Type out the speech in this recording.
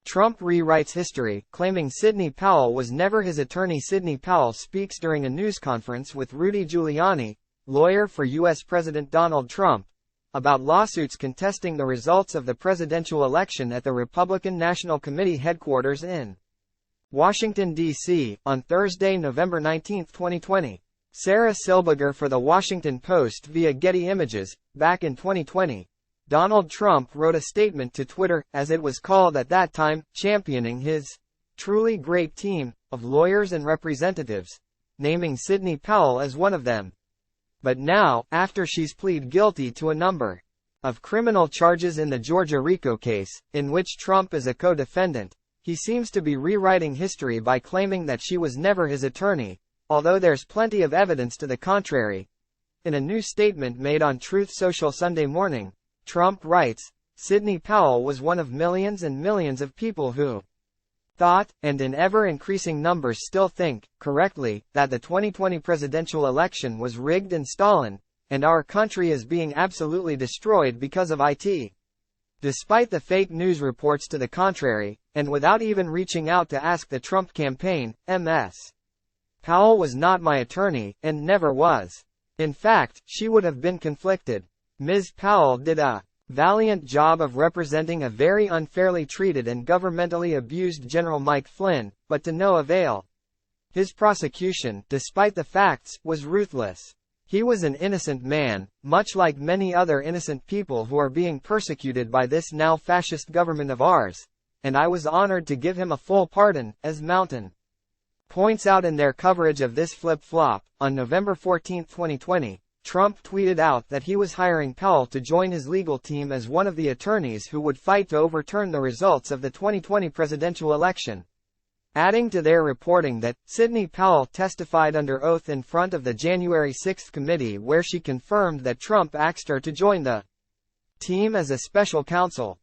Trump rewrites history, claiming Sidney Powell was never his attorney. Sidney Powell speaks during a news conference with Rudy Giuliani, lawyer for U.S. President Donald Trump, about lawsuits contesting the results of the presidential election at the Republican National Committee headquarters in Washington, D.C., on Thursday, November 19, 2020. Sarah Silbiger for The Washington Post via Getty Images. Back in 2020, Donald Trump wrote a statement to Twitter, as it was called at that time, championing his truly great team of lawyers and representatives, naming Sidney Powell as one of them. But now, after she's pleaded guilty to a number of criminal charges in the Georgia RICO case, in which Trump is a co-defendant, he seems to be rewriting history by claiming that she was never his attorney, although there's plenty of evidence to the contrary. In a new statement made on Truth Social Sunday morning, Trump writes, Sidney Powell was one of millions and millions of people who thought, and in ever-increasing numbers still think, correctly, that the 2020 presidential election was rigged and stolen, and our country is being absolutely destroyed because of it. Despite the fake news reports to the contrary, and without even reaching out to ask the Trump campaign, Ms. Powell was not my attorney, and never was. In fact, she would have been conflicted. Ms. Powell did a valiant job of representing a very unfairly treated and governmentally abused General Mike Flynn, but to no avail. His prosecution, despite the facts, was ruthless. He was an innocent man, much like many other innocent people who are being persecuted by this now fascist government of ours, and I was honored to give him a full pardon, as Mountain points out in their coverage of this flip-flop. On November 14, 2020, Trump tweeted out that he was hiring Powell to join his legal team as one of the attorneys who would fight to overturn the results of the 2020 presidential election, adding to their reporting that Sidney Powell testified under oath in front of the January 6 committee, where she confirmed that Trump asked her to join the team as a special counsel.